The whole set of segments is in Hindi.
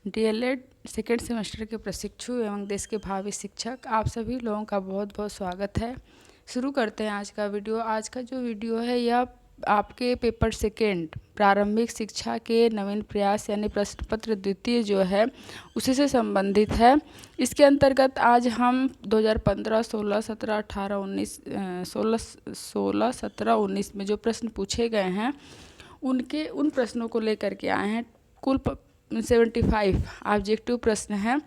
डीएलएड सेकेंड सेमेस्टर के प्रशिक्षु एवं देश के भावी शिक्षक आप सभी लोगों का बहुत बहुत स्वागत है। शुरू करते हैं आज का वीडियो। आज का जो वीडियो है यह आपके पेपर सेकेंड प्रारंभिक शिक्षा के नवीन प्रयास यानी प्रश्न पत्र द्वितीय जो है उसी से संबंधित है। इसके अंतर्गत आज हम 2015, 16, 17, 18, 19, 16, 17, 19 में जो प्रश्न पूछे गए हैं उन प्रश्नों को लेकर के आए हैं। कुल 75 ऑब्जेक्टिव प्रश्न हैं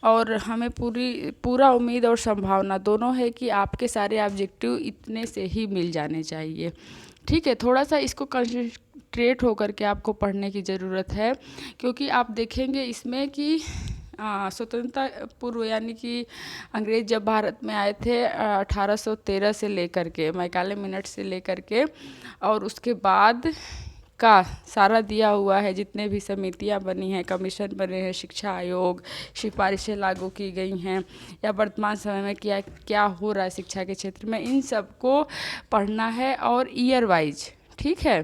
और हमें पूरा उम्मीद और संभावना दोनों है कि आपके सारे ऑब्जेक्टिव इतने से ही मिल जाने चाहिए। ठीक है, थोड़ा सा इसको कंसंट्रेट होकर के आपको पढ़ने की ज़रूरत है, क्योंकि आप देखेंगे इसमें कि स्वतंत्रता पूर्व यानी कि अंग्रेज जब भारत में आए थे 1813 से लेकर के मैकाले मिनट से लेकर के और उसके बाद का सारा दिया हुआ है। जितने भी समितियां बनी हैं, कमीशन बने हैं, शिक्षा आयोग, सिफारिशें लागू की गई हैं या वर्तमान समय में क्या हो रहा है शिक्षा के क्षेत्र में, इन सब को पढ़ना है और ईयर वाइज, ठीक है,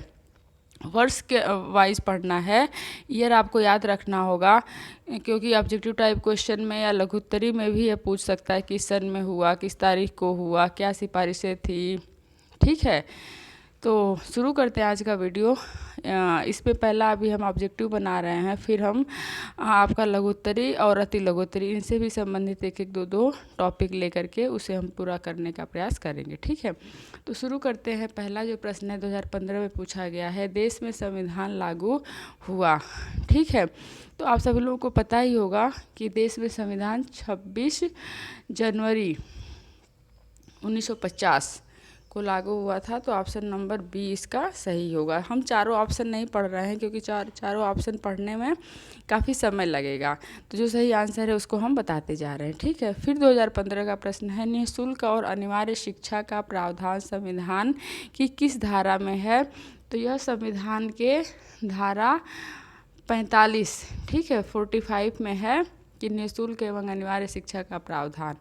वर्ष के वाइज पढ़ना है। ईयर आपको याद रखना होगा, क्योंकि ऑब्जेक्टिव टाइप क्वेश्चन में या लघुत्तरी में भी ये पूछ सकता है किस सन में हुआ, किस तारीख को हुआ, क्या सिफारिशें थी। ठीक है, तो शुरू करते हैं आज का वीडियो। इस पे पहला अभी हम ऑब्जेक्टिव बना रहे हैं, फिर हम आपका लघुत्तरी और अति लघुत्तरी इनसे भी संबंधित एक एक दो टॉपिक लेकर के उसे हम पूरा करने का प्रयास करेंगे। ठीक है, तो शुरू करते हैं। पहला जो प्रश्न है 2015 में पूछा गया है, देश में संविधान लागू हुआ। ठीक है, तो आप सभी लोगों को पता ही होगा कि देश में संविधान 26 जनवरी 1950 को लागू हुआ था। तो ऑप्शन नंबर बी इसका सही होगा। हम चारों ऑप्शन नहीं पढ़ रहे हैं, क्योंकि चारों ऑप्शन पढ़ने में काफ़ी समय लगेगा, तो जो सही आंसर है उसको हम बताते जा रहे हैं। ठीक है, फिर 2015 का प्रश्न है, निःशुल्क और अनिवार्य शिक्षा का प्रावधान संविधान की किस धारा में है? तो यह संविधान के धारा 45, ठीक है, 45 में है कि निःशुल्क एवं अनिवार्य शिक्षा का प्रावधान।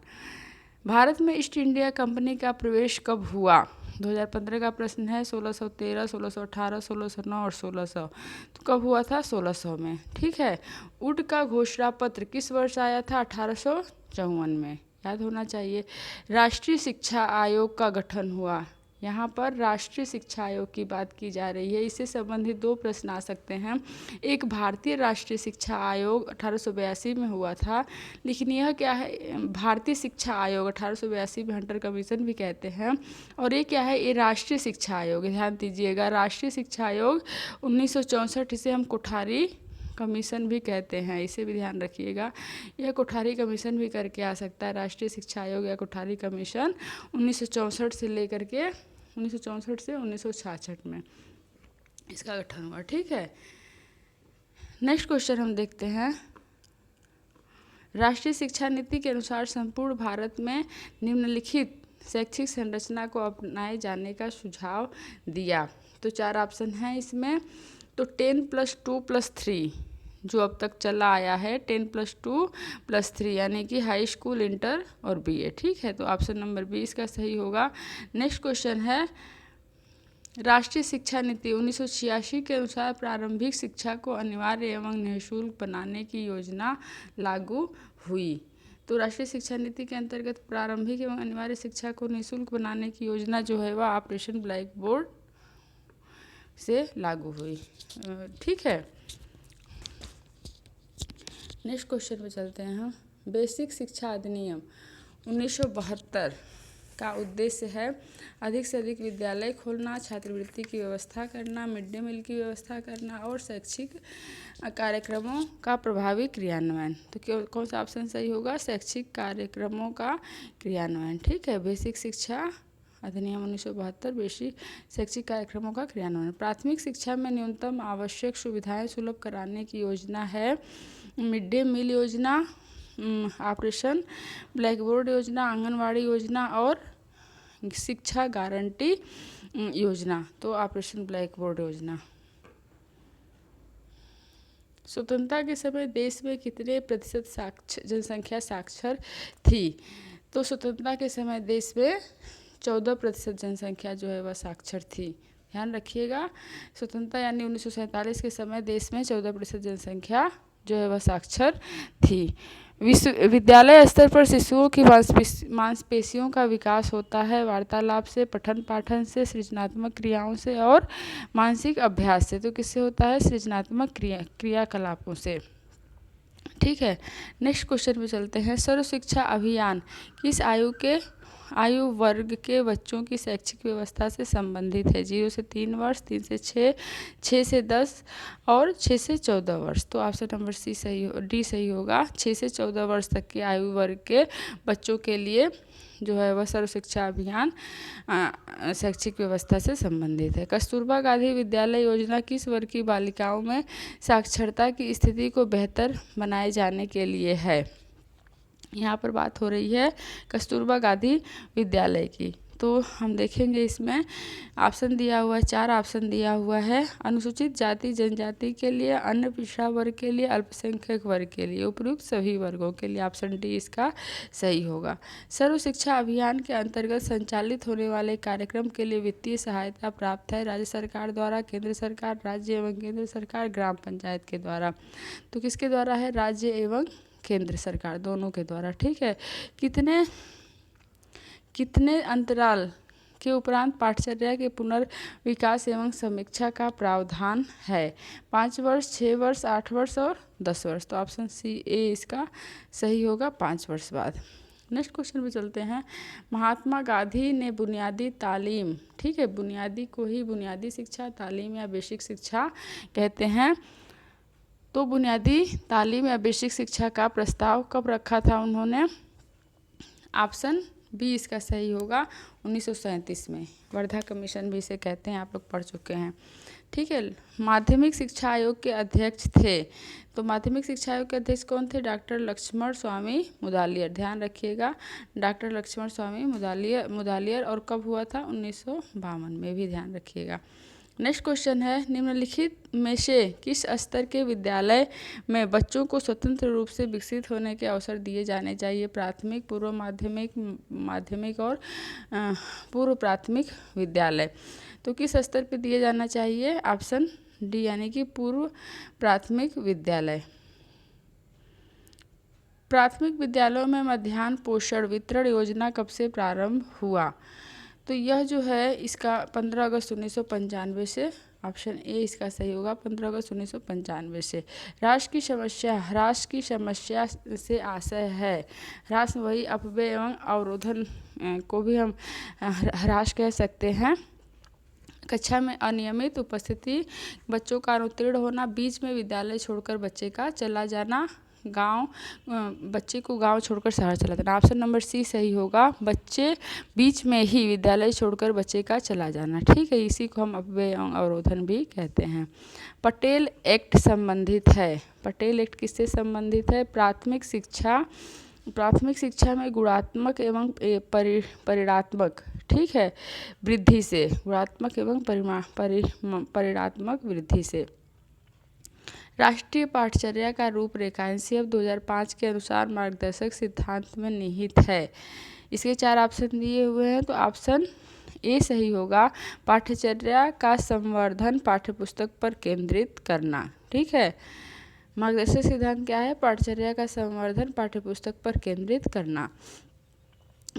भारत में ईस्ट इंडिया कंपनी का प्रवेश कब हुआ? 2015 का प्रश्न है। 1613, 1618, 1609 और 1600। तो कब हुआ था? 1600 में। ठीक है, वुड का घोषणा पत्र किस वर्ष आया था? 1854 में, याद होना चाहिए। राष्ट्रीय शिक्षा आयोग का गठन हुआ। यहाँ पर राष्ट्रीय शिक्षा आयोग की बात की जा रही है। इससे संबंधित दो प्रश्न आ सकते हैं। एक, भारतीय राष्ट्रीय शिक्षा आयोग 1882 में हुआ था, लेकिन यह क्या है? भारतीय शिक्षा आयोग 1882 में हंटर कमीशन भी कहते हैं। और ये क्या है? ये राष्ट्रीय शिक्षा आयोग, ध्यान दीजिएगा, राष्ट्रीय शिक्षा आयोग 1964, इसे हम कोठारी कमीशन भी कहते हैं, इसे भी ध्यान रखिएगा। यह कोठारी कमीशन भी करके आ सकता है। राष्ट्रीय शिक्षा आयोग या कोठारी कमीशन 1964 से लेकर के 1964 से 1966 में इसका गठन हुआ। ठीक है, नेक्स्ट क्वेश्चन हम देखते हैं। राष्ट्रीय शिक्षा नीति के अनुसार संपूर्ण भारत में निम्नलिखित शैक्षिक संरचना को अपनाए जाने का सुझाव दिया। तो चार ऑप्शन हैं इसमें। तो 10+2+3 जो अब तक चला आया है, 10+2+3 यानी कि हाई स्कूल, इंटर और बीए। ठीक है, तो ऑप्शन नंबर बी इसका सही होगा। नेक्स्ट क्वेश्चन है, राष्ट्रीय शिक्षा नीति 1986 के अनुसार प्रारंभिक शिक्षा को अनिवार्य एवं निःशुल्क बनाने की योजना लागू हुई। तो राष्ट्रीय शिक्षा नीति के अंतर्गत प्रारंभिक एवं अनिवार्य शिक्षा को निःशुल्क बनाने की योजना जो है वह ऑपरेशन ब्लैक बोर्ड से लागू हुई। ठीक है, नेक्स्ट क्वेश्चन पे चलते हैं हम। बेसिक शिक्षा अधिनियम 1972 का उद्देश्य है अधिक से अधिक विद्यालय खोलना, छात्रवृत्ति की व्यवस्था करना, मिड डे मील की व्यवस्था करना और शैक्षिक कार्यक्रमों का प्रभावी क्रियान्वयन। तो कौन सा ऑप्शन सही होगा? शैक्षिक कार्यक्रमों का क्रियान्वयन। ठीक है, बेसिक शिक्षा अधिनियम 1972 बेसिक शैक्षिक कार्यक्रमों का क्रियान्वयन। प्राथमिक शिक्षा में न्यूनतम आवश्यक सुविधाएं सुलभ कराने की योजना है मिड डे मील योजना, ऑपरेशन ब्लैक बोर्ड योजना, आंगनवाड़ी योजना और शिक्षा गारंटी योजना। तो ऑपरेशन ब्लैक बोर्ड योजना। स्वतंत्रता के समय देश में कितने प्रतिशत जनसंख्या साक्षर थी? तो स्वतंत्रता के समय देश में 14% जनसंख्या जो है वह साक्षर थी। ध्यान रखिएगा, स्वतंत्रता यानी 1947 के समय देश में 14% जनसंख्या जो है वह साक्षर थी। विद्यालय स्तर पर शिशुओं की मांसपेशियों का विकास होता है वार्तालाप से, पठन पाठन से, सृजनात्मक क्रियाओं से और मानसिक अभ्यास से। तो किससे होता है? सृजनात्मक क्रियाकलापों से। ठीक है, नेक्स्ट क्वेश्चन में चलते हैं। सर्व शिक्षा अभियान किस आयु वर्ग के बच्चों की शैक्षिक व्यवस्था से संबंधित है? 0 से 3 वर्ष, 3 से 6, 6 से 10 और 6 से 14 वर्ष। तो ऑप्शन नंबर डी सही होगा। 6 से 14 वर्ष तक के आयु वर्ग के बच्चों के लिए जो है वह सर्व शिक्षा अभियान शैक्षिक व्यवस्था से संबंधित है। कस्तूरबा गांधी विद्यालय योजना किस वर्ग की बालिकाओं में साक्षरता की स्थिति को बेहतर बनाए जाने के लिए है? यहाँ पर बात हो रही है कस्तूरबा गांधी विद्यालय की। तो हम देखेंगे इसमें ऑप्शन दिया हुआ है, 4 ऑप्शन दिया हुआ है। अनुसूचित जाति जनजाति के लिए, अन्य पिछड़ा वर्ग के लिए, अल्पसंख्यक वर्ग के लिए, उपयुक्त सभी वर्गों के लिए। ऑप्शन डी इसका सही होगा। सर्व शिक्षा अभियान के अंतर्गत संचालित होने वाले कार्यक्रम के लिए वित्तीय सहायता प्राप्त है राज्य सरकार द्वारा, केंद्र सरकार, राज्य एवं केंद्र सरकार, ग्राम पंचायत के द्वारा। तो किसके द्वारा है? राज्य एवं केंद्र सरकार दोनों के द्वारा। ठीक है, कितने अंतराल के उपरांत पाठचर्या के पुनर्विकास एवं समीक्षा का प्रावधान है? 5 वर्ष, 6 वर्ष, 8 वर्ष और 10 वर्ष। तो ऑप्शन सी ए इसका सही होगा, 5 वर्ष बाद। नेक्स्ट क्वेश्चन में चलते हैं। महात्मा गांधी ने बुनियादी तालीम, ठीक है, बुनियादी को ही बुनियादी शिक्षा, तालीम या बेसिक शिक्षा कहते हैं। तो बुनियादी तालीम या बेसिक शिक्षा का प्रस्ताव कब रखा था उन्होंने? ऑप्शन बी इसका सही होगा, 1937 में। वर्धा कमीशन भी इसे कहते हैं, आप लोग पढ़ चुके हैं। ठीक है, माध्यमिक शिक्षा आयोग के अध्यक्ष थे। तो माध्यमिक शिक्षा आयोग के अध्यक्ष कौन थे? डॉक्टर लक्ष्मण स्वामी मुदालियर। ध्यान रखिएगा, डॉक्टर लक्ष्मण स्वामी मुदालियर। और कब हुआ था? 1952 में भी ध्यान रखिएगा। नेक्स्ट क्वेश्चन है, निम्नलिखित में से किस स्तर के विद्यालय में बच्चों को स्वतंत्र रूप से विकसित होने के अवसर दिए जाने चाहिए? प्राथमिक, पूर्व माध्यमिक, माध्यमिक और पूर्व प्राथमिक विद्यालय। तो किस स्तर पे दिए जाना चाहिए? ऑप्शन डी यानी कि पूर्व प्राथमिक विद्यालय। प्राथमिक विद्यालयों में मध्याह्न पोषण वितरण योजना कब से प्रारंभ हुआ? तो यह जो है इसका 15 अगस्त 1995 से। ऑप्शन ए इसका सही होगा, 15 अगस्त 1995 से। राष्ट्र की समस्या से आशय है। ह्रास वही अपव्यय एवं अवरोधन को भी हम ह्रास कह सकते हैं। कक्षा में अनियमित उपस्थिति, बच्चों का अनुत्तीर्ण होना, बीच में विद्यालय छोड़कर बच्चे का चला जाना, बच्चे को गांव छोड़कर शहर चला जाना। ऑप्शन नंबर सी सही होगा, बच्चे बीच में ही विद्यालय छोड़कर बच्चे का चला जाना। ठीक है, इसी को हम अपव्यय एवं अवरोधन भी कहते हैं। पटेल एक्ट संबंधित है। पटेल एक्ट किससे संबंधित है? प्राथमिक शिक्षा में गुणात्मक एवं परिणात्मक, ठीक है, वृद्धि से, गुणात्मक एवं परिणात्मक वृद्धि से। राष्ट्रीय पाठचर्या का रूपरेखांकन सीएफ 2005 के अनुसार मार्गदर्शक सिद्धांत में निहित है। इसके 4 ऑप्शन दिए हुए हैं, तो ऑप्शन ए सही होगा, पाठचर्या का संवर्धन पाठ्यपुस्तक पर केंद्रित करना। ठीक है, मार्गदर्शक सिद्धांत क्या है? पाठचर्या का संवर्धन पाठ्यपुस्तक पर केंद्रित करना।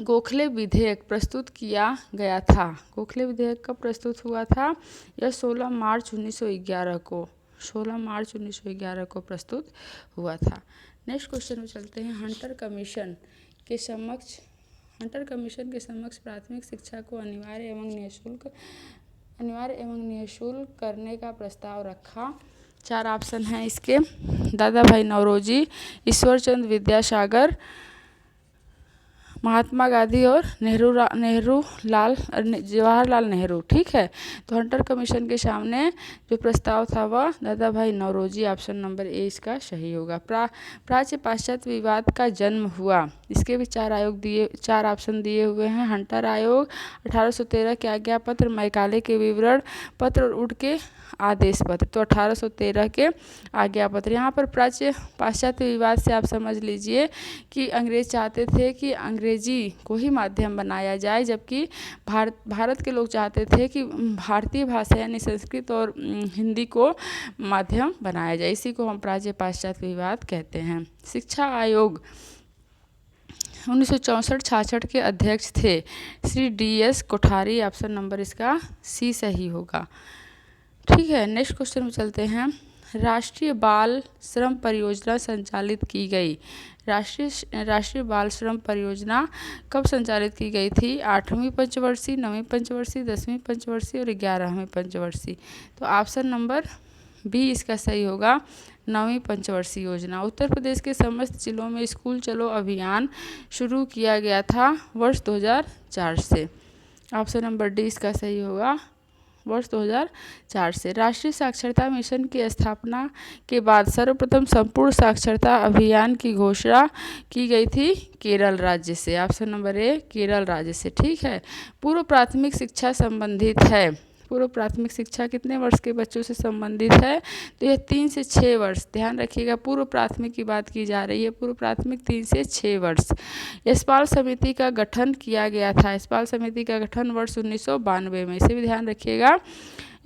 गोखले विधेयक प्रस्तुत किया गया था। गोखले विधेयक कब प्रस्तुत हुआ था? यह 16 मार्च 1911 को, 16 मार्च 1911 को प्रस्तुत हुआ था। नेक्स्ट क्वेश्चन में चलते हैं। हंटर कमीशन के समक्ष प्राथमिक शिक्षा को अनिवार्य एवं निःशुल्क करने का प्रस्ताव रखा। 4 ऑप्शन हैं इसके। दादा भाई नौरोजी, ईश्वरचंद विद्यासागर, महात्मा गांधी और जवाहरलाल नेहरू। ठीक है, तो हंटर कमीशन के सामने जो प्रस्ताव था वह दादा भाई नौरोजी। ऑप्शन नंबर ए इसका सही होगा। प्राच्य पाश्चात्य विवाद का जन्म हुआ। इसके भी 4 ऑप्शन दिए हुए हैं। हंटर आयोग, 1813 के आज्ञा पत्र, मैकाले के विवरण पत्र और वुड के आदेश पत्र, तो 1813 के आज्ञा पत्र। यहाँ पर प्राच्य पाश्चात्य विवाद से आप समझ लीजिए कि अंग्रेज चाहते थे कि अंग्रेजी को ही माध्यम बनाया जाए, जबकि भारत के लोग चाहते थे कि भारतीय भाषा यानी संस्कृत और हिंदी को माध्यम बनाया जाए। इसी को हम प्राच्य पाश्चात्य विवाद कहते हैं। शिक्षा आयोग 1964-66 के अध्यक्ष थे Shri DS Kothari. Option number इसका सी सही होगा। ठीक है, नेक्स्ट क्वेश्चन में चलते हैं। राष्ट्रीय बाल श्रम परियोजना संचालित की गई। राष्ट्रीय बाल श्रम परियोजना कब संचालित की गई थी? 8वीं पंचवर्षीय, 9वीं पंचवर्षीय, 10वीं पंचवर्षीय और 11वीं पंचवर्षीय। तो ऑप्शन नंबर बी इसका सही होगा, 9वीं पंचवर्षीय योजना। उत्तर प्रदेश के समस्त जिलों में स्कूल चलो अभियान शुरू किया गया था वर्ष 2004 से। ऑप्शन नंबर डी इसका सही होगा, वर्ष 2004 से। राष्ट्रीय साक्षरता मिशन की स्थापना के बाद सर्वप्रथम संपूर्ण साक्षरता अभियान की घोषणा की गई थी केरल राज्य से। ऑप्शन नंबर ए केरल राज्य से। ठीक है, पूर्व प्राथमिक शिक्षा संबंधित है। पूर्व प्राथमिक शिक्षा कितने वर्ष के बच्चों से संबंधित है? तो यह 3 से 6 वर्ष। ध्यान रखिएगा, पूर्व प्राथमिक की बात की जा रही है। पूर्व प्राथमिक 3 से 6 वर्ष। यशपाल समिति का गठन किया गया था। यशपाल समिति का गठन वर्ष 1992 में। इसे भी ध्यान रखिएगा,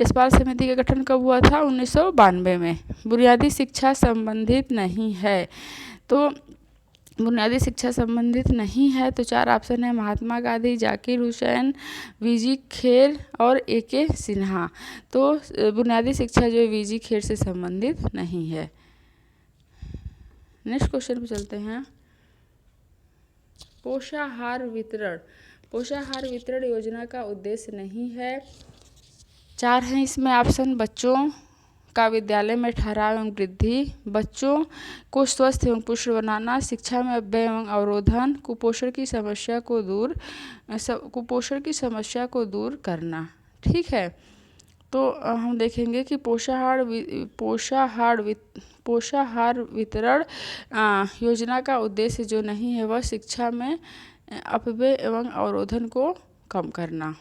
यशपाल समिति का गठन कब हुआ था? 1992 में। बुनियादी शिक्षा संबंधित नहीं है, तो बुनियादी शिक्षा संबंधित नहीं है तो 4 ऑप्शन है, महात्मा गांधी, जाकिर हुसैन, वीजी खेर और AK सिन्हा। तो बुनियादी शिक्षा जो है वीजी खेर से संबंधित नहीं है। नेक्स्ट क्वेश्चन पे चलते हैं। पोषाहार वितरण योजना का उद्देश्य नहीं है। 4 हैं इसमें ऑप्शन। बच्चों का विद्यालय में ठहराव एवं वृद्धि, बच्चों को स्वस्थ एवं पुष्ट बनाना, शिक्षा में अपव्यय एवं अवरोधन, कुपोषण की समस्या को दूर करना। ठीक है, तो हम देखेंगे कि पोषाहार वितरण योजना का उद्देश्य जो नहीं है वह शिक्षा में अपव्यय एवं अवरोधन को कम करना।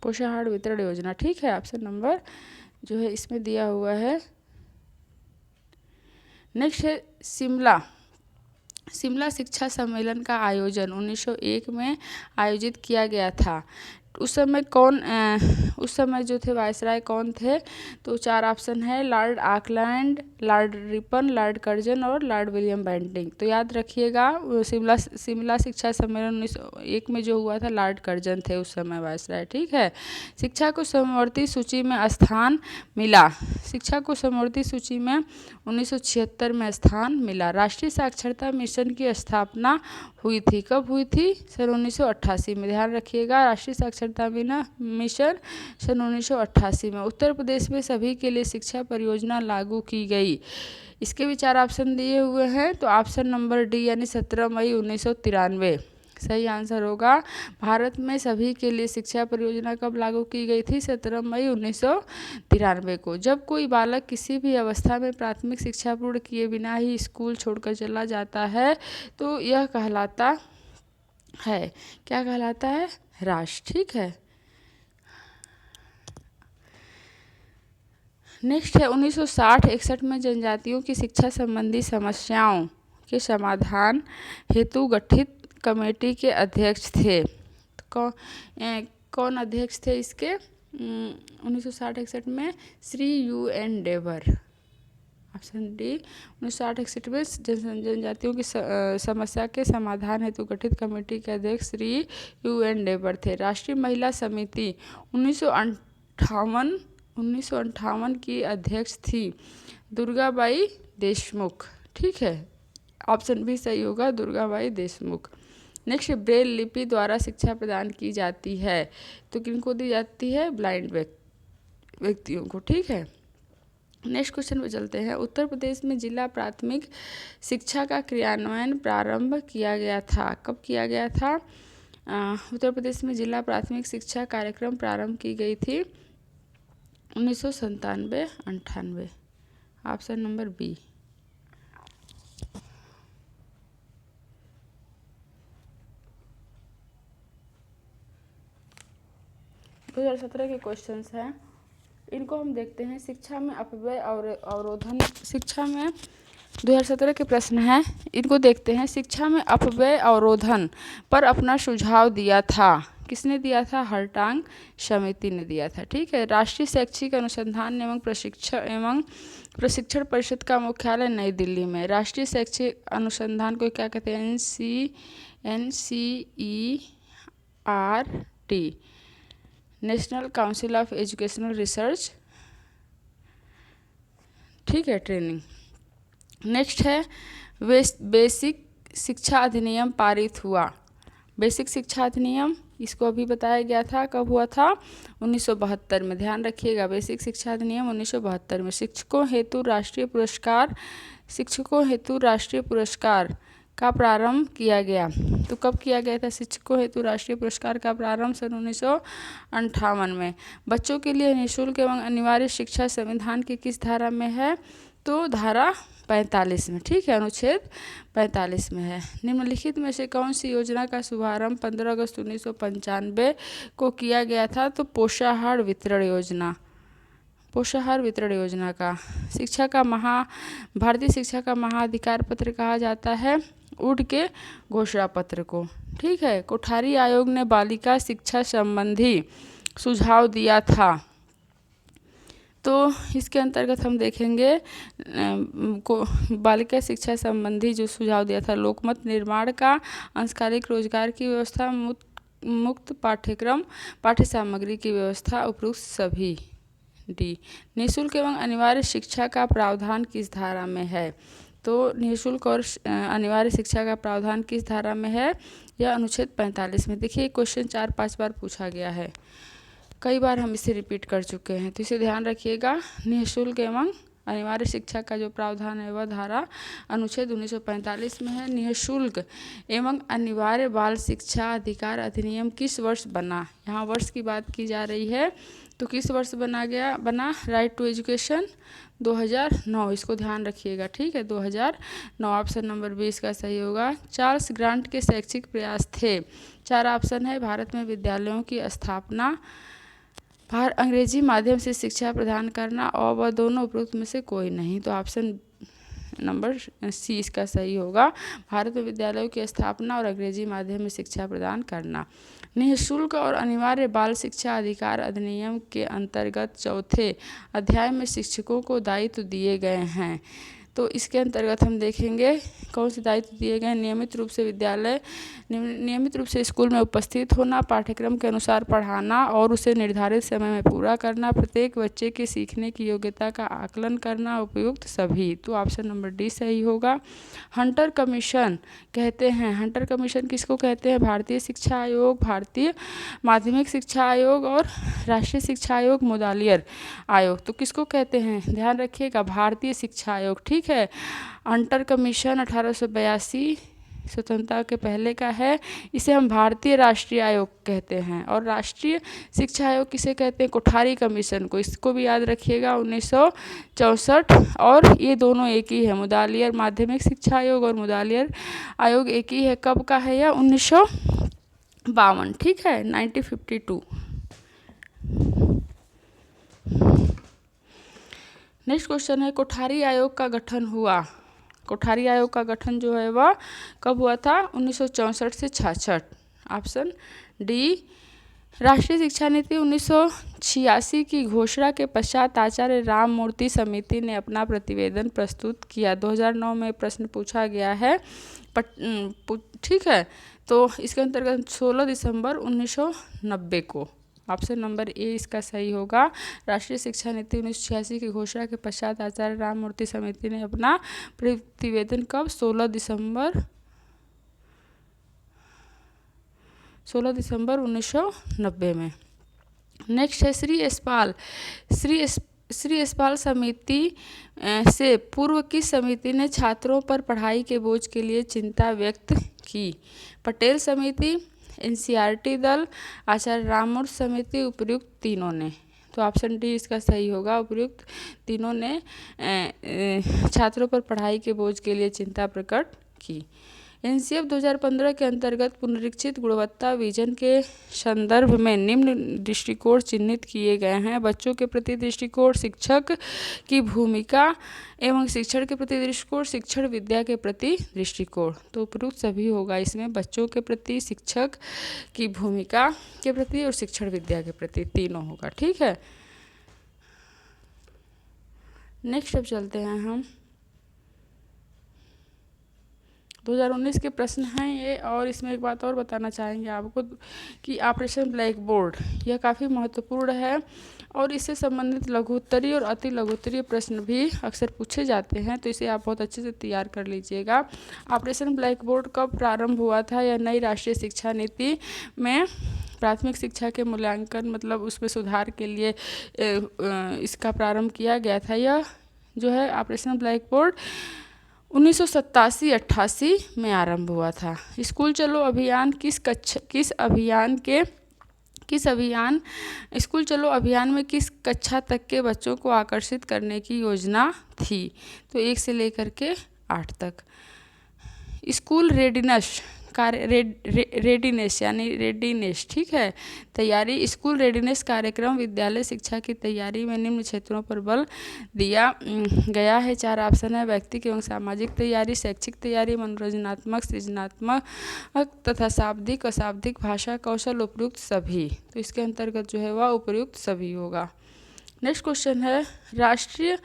पोषाहार वितरण योजना। ठीक है, ऑप्शन नंबर जो है इसमें दिया हुआ है। नेक्स्ट है शिमला शिक्षा सम्मेलन का आयोजन 1901 में आयोजित किया गया था। उस समय जो थे वायसराय कौन थे? तो 4 ऑप्शन है, Lord Auckland, Lord Ripon, Lord Curzon और लॉर्ड विलियम बेंटिंग। तो याद रखिएगा, शिमला शिक्षा सम्मेलन 1901 में जो हुआ था लॉर्ड कर्जन थे उस समय वायसराय। ठीक है, शिक्षा को समवर्ती सूची में स्थान मिला। शिक्षा को समवर्ती सूची में 1976 में स्थान मिला। राष्ट्रीय साक्षरता मिशन की स्थापना हुई थी, कब हुई थी? सन 1988 में। ध्यान रखिएगा, राष्ट्रीय साक्षरता मिशन सन 1988 में। उत्तर प्रदेश में सभी के लिए शिक्षा परियोजना लागू की गई। इसके भी 4 ऑप्शन दिए हुए हैं, तो ऑप्शन नंबर डी यानी 17 मई 1993 सही आंसर होगा। भारत में सभी के लिए शिक्षा परियोजना कब लागू की गई थी? 17 मई 1993 को। जब कोई बालक किसी भी अवस्था में प्राथमिक शिक्षा पूर्ण किए बिना ही स्कूल छोड़कर चला जाता है तो यह कहलाता है, क्या कहलाता है? ह्रास। ठीक है, नेक्स्ट है 1960-61 में जनजातियों की शिक्षा संबंधी समस्याओं के समाधान हेतु गठित कमेटी के अध्यक्ष थे। कौन अध्यक्ष थे इसके? 1960-61 में श्री UN डेवर। ऑप्शन डी, 1960-61 में जनजातियों की समस्या के समाधान हेतु गठित कमेटी के अध्यक्ष श्री UN डेवर थे। राष्ट्रीय महिला समिति 1958 की अध्यक्ष थी दुर्गाबाई देशमुख। ठीक है, ऑप्शन भी सही होगा, दुर्गाबाई देशमुख। नेक्स्ट, ब्रेल लिपि द्वारा शिक्षा प्रदान की जाती है तो किनको दी जाती है? ब्लाइंड व्यक्तियों को। ठीक है, नेक्स्ट क्वेश्चन पे चलते हैं। उत्तर प्रदेश में जिला प्राथमिक शिक्षा का क्रियान्वयन प्रारंभ किया गया था, कब किया गया था? उत्तर प्रदेश में जिला प्राथमिक शिक्षा कार्यक्रम प्रारंभ की गई थी 1997-98। Option number B. 2017 के क्वेश्चंस हैं, इनको हम देखते हैं। शिक्षा में अपव्यय और अवरोधन, शिक्षा में 2017 के प्रश्न हैं, इनको देखते हैं। शिक्षा में अपव्यय अवरोधन पर अपना सुझाव दिया था, किसने दिया था? हर्टांग समिति ने दिया था। ठीक है। राष्ट्रीय शैक्षिक अनुसंधान एवं प्रशिक्षण परिषद का मुख्यालय नई दिल्ली में। राष्ट्रीय शैक्षिक अनुसंधान को क्या कहते हैं? NCERT, national council of educational research. ठीक है, ट्रेनिंग। नेक्स्ट है बेसिक शिक्षा अधिनियम पारित हुआ। बेसिक शिक्षा अधिनियम, इसको अभी बताया गया था, कब हुआ था? 1972 में। ध्यान रखिएगा, बेसिक शिक्षा अधिनियम 1972 में। शिक्षकों हेतु राष्ट्रीय पुरस्कार का प्रारंभ किया गया। तो कब किया गया था शिक्षकों हेतु राष्ट्रीय पुरस्कार का प्रारंभ? सन 1958 में। बच्चों के लिए निःशुल्क एवं अनिवार्य शिक्षा संविधान की किस धारा में है? तो धारा 45 में। ठीक है, अनुच्छेद 45 में है। निम्नलिखित में से कौन सी योजना का शुभारंभ 15 अगस्त 1995 को किया गया था? तो पोषाहार वितरण योजना का। भारतीय शिक्षा का महाअधिकार पत्र कहा जाता है वुड के घोषणा पत्र को। ठीक है। कोठारी आयोग ने बालिका शिक्षा संबंधी सुझाव दिया था, तो इसके अंतर्गत हम देखेंगे बालिका शिक्षा संबंधी जो सुझाव दिया था, लोकमत निर्माण का, अंशकालिक रोजगार की व्यवस्था, मुक्त पाठ्य सामग्री की व्यवस्था, उपयुक्त सभी। डी, निःशुल्क एवं अनिवार्य शिक्षा का प्रावधान किस धारा में है? तो निःशुल्क और अनिवार्य शिक्षा का प्रावधान किस धारा में है? यह अनुच्छेद 45 में। देखिए क्वेश्चन 4-5 बार पूछा गया है, कई बार हम इसे रिपीट कर चुके हैं, तो इसे ध्यान रखिएगा। निःशुल्क एवं अनिवार्य शिक्षा का जो प्रावधान है वह धारा अनुच्छेद 1945 में है। निःशुल्क एवं अनिवार्य बाल शिक्षा अधिकार अधिनियम किस वर्ष बना? यहाँ वर्ष की बात की जा रही है, तो किस वर्ष बना? राइट टू एजुकेशन 2009, इसको ध्यान रखिएगा। ठीक है, 2009 ऑप्शन नंबर 20 का सही होगा। चार्ल्स ग्रांट के शैक्षिक प्रयास थे। 4 ऑप्शन है। भारत में विद्यालयों की स्थापना, अंग्रेजी माध्यम से शिक्षा प्रदान करना, और वह दोनों उपरोक्त में से कोई नहीं। तो ऑप्शन नंबर सी इसका सही होगा। भारत में विद्यालयों की स्थापना और अंग्रेजी माध्यम में शिक्षा प्रदान करना। निःशुल्क और अनिवार्य बाल शिक्षा अधिकार अधिनियम के अंतर्गत चौथे अध्याय में शिक्षकों को दायित्व दिए गए हैं। तो इसके अंतर्गत हम देखेंगे कौन से दायित्व दिए गए हैं। नियमित रूप से स्कूल में उपस्थित होना, पाठ्यक्रम के अनुसार पढ़ाना और उसे निर्धारित समय में पूरा करना, प्रत्येक बच्चे के सीखने की योग्यता का आकलन करना, उपयुक्त सभी। तो ऑप्शन नंबर डी सही होगा। हंटर कमीशन कहते हैं, हंटर कमीशन किसको कहते हैं? भारतीय शिक्षा आयोग, भारतीय माध्यमिक शिक्षा आयोग और राष्ट्रीय शिक्षा आयोग, मोदालियर आयोग। तो किसको कहते हैं? ध्यान रखिएगा, भारतीय शिक्षा आयोग। ठीक है। हंटर कमीशन 1882 स्वतंत्रता के पहले का है। इसे हम भारतीय राष्ट्रीय आयोग कहते हैं। और राष्ट्रीय शिक्षा आयोग किसे कहते हैं? कोठारी कमीशन को। इसको भी याद रखिएगा, 1964। और ये दोनों एक ही है, मोदालियर माध्यमिक शिक्षा आयोग और मोदालियर आयोग एक ही है। कब का है यह? 1952। ठीक है, 1952। नेक्स्ट क्वेश्चन है, कोठारी आयोग का गठन हुआ। कोठारी आयोग का गठन जो है वह कब हुआ था? 1964 से 66। Option D. राष्ट्रीय शिक्षा नीति 1986 की घोषणा के पश्चात आचार्य राममूर्ति समिति ने अपना प्रतिवेदन प्रस्तुत किया। 2009 में प्रश्न पूछा गया है। ठीक है, तो इसके अंतर्गत 16 दिसंबर 1990 को। ऑप्शन नंबर ए इसका सही होगा। राष्ट्रीय शिक्षा नीति 1986 की घोषणा के पश्चात आचार्य राममूर्ति समिति ने अपना प्रतिवेदन कब? 16 दिसंबर 1990 में। नेक्स्ट है श्री यशपाल समिति से पूर्व किस समिति ने छात्रों पर पढ़ाई के बोझ के लिए चिंता व्यक्त की? पटेल समिति, NCERT दल, आचार्य राममूर्ति समिति, उपयुक्त तीनों ने। तो ऑप्शन डी इसका सही होगा, उपयुक्त तीनों ने छात्रों पर पढ़ाई के बोझ के लिए चिंता प्रकट की। एनसीएफ 2015 के अंतर्गत पुनरीक्षित गुणवत्ता विजन के संदर्भ में निम्न दृष्टिकोण चिन्हित किए गए हैं। बच्चों के प्रति दृष्टिकोण, शिक्षक की भूमिका एवं शिक्षण के प्रति दृष्टिकोण, शिक्षण विद्या के प्रति दृष्टिकोण। तो उपयुक्त सभी होगा इसमें, बच्चों के प्रति, शिक्षक की भूमिका के प्रति और शिक्षण विद्या के प्रति, तीनों होगा। ठीक है, नेक्स्ट अब चलते हैं हम 2019 के प्रश्न हैं ये। और इसमें एक बात और बताना चाहेंगे आपको कि ऑपरेशन ब्लैक बोर्ड यह काफ़ी महत्वपूर्ण है और इससे संबंधित लघुत्तरीय और अति लघुत्तरीय प्रश्न भी अक्सर पूछे जाते हैं, तो इसे आप बहुत अच्छे से तैयार कर लीजिएगा। ऑपरेशन ब्लैक बोर्ड कब प्रारंभ हुआ था? यह नई राष्ट्रीय शिक्षा नीति में प्राथमिक शिक्षा के मूल्यांकन मतलब उसमें सुधार के लिए इसका प्रारंभ किया गया था। यह जो है ऑपरेशन ब्लैक बोर्ड 1987-88 में आरंभ हुआ था। स्कूल चलो अभियान स्कूल चलो अभियान में किस कक्षा तक के बच्चों को आकर्षित करने की योजना थी? तो 1 से लेकर के 8 तक। स्कूल रेडीनेस यानी रेडीनेस, ठीक है, तैयारी। स्कूल रेडीनेस कार्यक्रम विद्यालय शिक्षा की तैयारी में निम्न क्षेत्रों पर बल दिया गया है। 4 ऑप्शन है। व्यक्तिक एवं सामाजिक तैयारी, शैक्षिक तैयारी, मनोरंजनात्मक, सृजनात्मक तथा शाब्दिक अशाब्दिक भाषा कौशल, उपयुक्त सभी। तो इसके अंतर्गत जो है वह उपयुक्त सभी होगा। नेक्स्ट क्वेश्चन है, राष्ट्रीय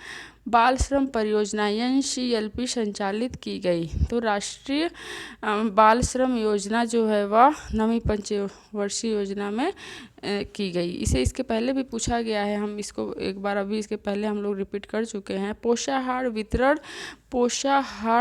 बाल श्रम परियोजना NCLP संचालित की गई। तो राष्ट्रीय बाल श्रम योजना जो है वह 9वीं पंचवर्षीय योजना में की गई। इसे इसके पहले भी पूछा गया है, हम इसको एक बार अभी इसके पहले हम लोग रिपीट कर चुके हैं। पोषाहार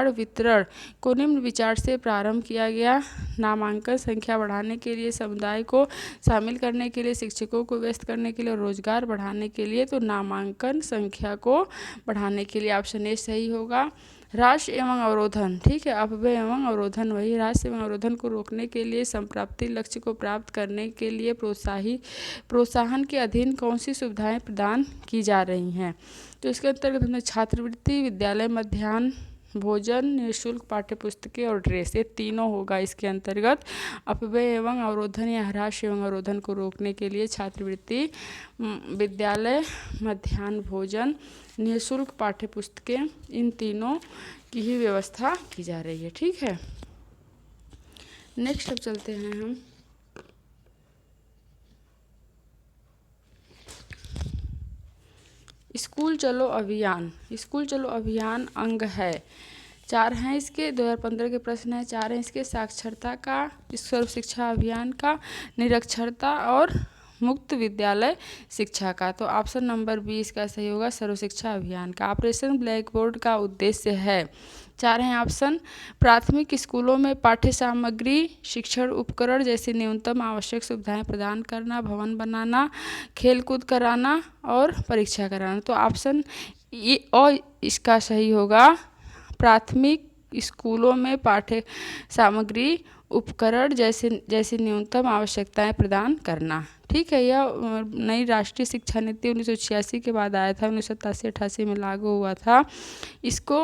वितरण को निम्न विचार से प्रारंभ किया गया। नामांकन संख्या बढ़ाने के लिए, समुदाय को शामिल करने के लिए, शिक्षकों को व्यस्त करने के लिए और रोजगार बढ़ाने के लिए। तो नामांकन संख्या को बढ़ाने के लिए ऑप्शन ए सही होगा। ह्रास एवं अवरोधन, ठीक है, अपव्यय एवं अवरोधन, वही ह्रास एवं अवरोधन को रोकने के लिए, संप्राप्ति लक्ष्य को प्राप्त करने के लिए प्रोत्साहन के अधीन कौन सी सुविधाएं प्रदान की जा रही हैं? तो इसके अंतर्गत हमने छात्रवृत्ति, विद्यालय मध्याह्न भोजन, निःशुल्क पाठ्यपुस्तकें और ड्रेस, ये तीनों होगा इसके अंतर्गत। अपव्यय एवं अवरोधन या ह्रास एवं अवरोधन को रोकने के लिए छात्रवृत्ति, विद्यालय मध्याह्न भोजन, निःशुल्क पाठ्यपुस्तकें, इन तीनों की ही व्यवस्था की जा रही है। ठीक है, नेक्स्ट अब चलते हैं हम स्कूल चलो अभियान। स्कूल चलो अभियान अंग है, 4 हैं इसके, 2015 के प्रश्न है। 4 हैं इसके, साक्षरता का, सर्व शिक्षा अभियान का, निरक्षरता और मुक्त विद्यालय शिक्षा का। तो ऑप्शन नंबर 20 का सही होगा, सर्व शिक्षा अभियान का। ऑपरेशन ब्लैक बोर्ड का उद्देश्य है, 4 हैं ऑप्शन, प्राथमिक स्कूलों में पाठ्य सामग्री, शिक्षण उपकरण जैसी न्यूनतम आवश्यक सुविधाएं प्रदान करना, भवन बनाना, खेलकूद कराना और परीक्षा कराना। तो ऑप्शन ये और इसका सही होगा, प्राथमिक स्कूलों में पाठ्य सामग्री, उपकरण जैसी न्यूनतम आवश्यकताएं प्रदान करना। ठीक है, यह नई राष्ट्रीय शिक्षा नीति 1986 के बाद आया था, 1987-88 में लागू हुआ था। इसको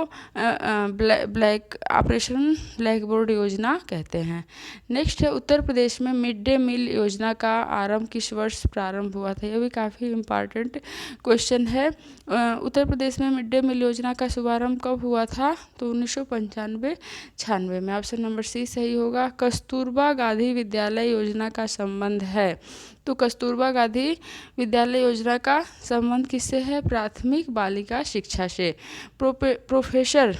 ऑपरेशन ब्लैक बोर्ड योजना कहते हैं। नेक्स्ट है, उत्तर प्रदेश में मिड डे मील योजना का आरंभ किस वर्ष प्रारंभ हुआ था? यह भी काफ़ी इम्पॉर्टेंट क्वेश्चन है। उत्तर प्रदेश में मिड डे मील योजना का शुभारंभ कब हुआ था? तो 1995-96 में। ऑप्शन नंबर सी सही होगा। कस्तूरबा गांधी विद्यालय योजना का संबंध है, तो कस्तूरबा गांधी विद्यालय योजना का संबंध किससे है? प्राथमिक बालिका शिक्षा से। प्रोफेसर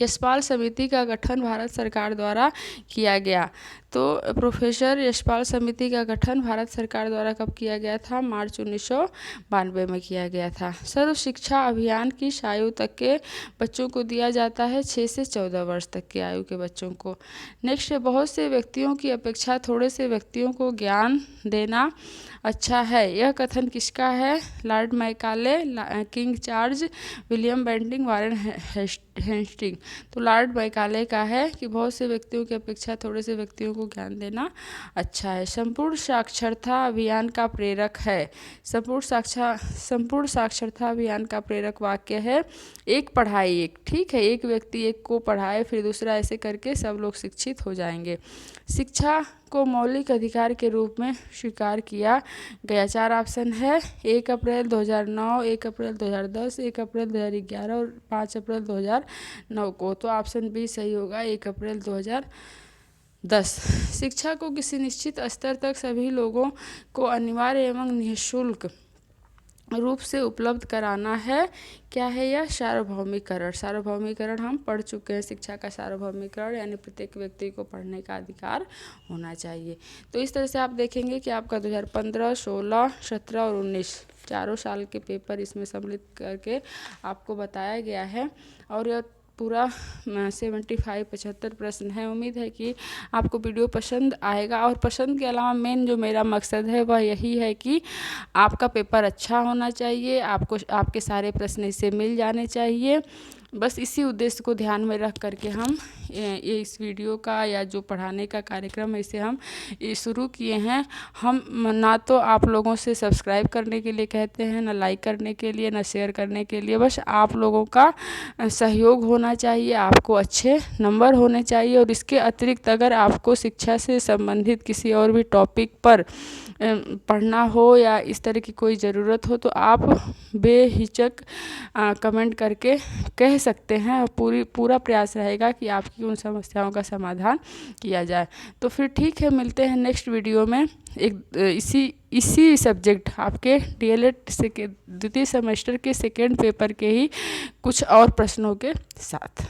यशपाल समिति का गठन भारत सरकार द्वारा किया गया। तो प्रोफेसर यशपाल समिति का गठन भारत सरकार द्वारा कब किया गया था? मार्च 1992 में किया गया था। सर्व शिक्षा अभियान किस आयु तक के बच्चों को दिया जाता है? 6 से 14 वर्ष तक की आयु के बच्चों को। नेक्स्ट है, बहुत से व्यक्तियों की अपेक्षा थोड़े से व्यक्तियों को ज्ञान देना अच्छा है, यह कथन किसका है? Lord Macaulay, King Charles, William Bentinck, Warren Hastings. तो लॉर्ड मैकाले का है कि बहुत से व्यक्तियों की अपेक्षा थोड़े से व्यक्तियों को ज्ञान देना अच्छा है। संपूर्ण साक्षरता अभियान का प्रेरक है। संपूर्ण साक्षरता अभियान का प्रेरक वाक्य है एक पढ़ाई एक। ठीक है, एक व्यक्ति एक को पढ़ाए फिर दूसरा, ऐसे करके सब लोग शिक्षित हो जाएंगे। शिक्षा को मौलिक अधिकार के रूप में स्वीकार किया गया। 4 ऑप्शन है 1 अप्रैल 2009, 1 अप्रैल 2010, 1 अप्रैल 2011 और 5 अप्रैल 2009 को। तो ऑप्शन बी सही होगा, 1 अप्रैल 2010। शिक्षा को किसी निश्चित स्तर तक सभी लोगों को अनिवार्य एवं निःशुल्क रूप से उपलब्ध कराना है। क्या है यह? सार्वभौमिकरण। सार्वभौमिकरण हम पढ़ चुके हैं। शिक्षा का सार्वभौमिकरण यानी प्रत्येक व्यक्ति को पढ़ने का अधिकार होना चाहिए। तो इस तरह से आप देखेंगे कि आपका 2015, 16, 17 और 19 चारों साल के पेपर इसमें सम्मिलित करके आपको बताया गया है। और यह पूरा 75 प्रश्न है। उम्मीद है कि आपको वीडियो पसंद आएगा। और पसंद के अलावा मेन जो मेरा मकसद है वह यही है कि आपका पेपर अच्छा होना चाहिए, आपको आपके सारे प्रश्न इससे मिल जाने चाहिए। बस इसी उद्देश्य को ध्यान में रख करके हम ये इस वीडियो का या जो पढ़ाने का कार्यक्रम है इसे हम शुरू किए हैं। हम ना तो आप लोगों से सब्सक्राइब करने के लिए कहते हैं, ना लाइक करने के लिए, ना शेयर करने के लिए। बस आप लोगों का सहयोग होना चाहिए, आपको अच्छे नंबर होने चाहिए। और इसके अतिरिक्त अगर आपको शिक्षा से संबंधित किसी और भी टॉपिक पर पढ़ना हो या इस तरह की कोई ज़रूरत हो तो आप बेहिचक कमेंट करके कह सकते हैं। और पूरा प्रयास रहेगा कि आपकी उन समस्याओं का समाधान किया जाए। तो फिर ठीक है, मिलते हैं नेक्स्ट वीडियो में एक इसी सब्जेक्ट आपके डीएलएड से के द्वितीय सेमेस्टर के सेकेंड पेपर के ही कुछ और प्रश्नों के साथ।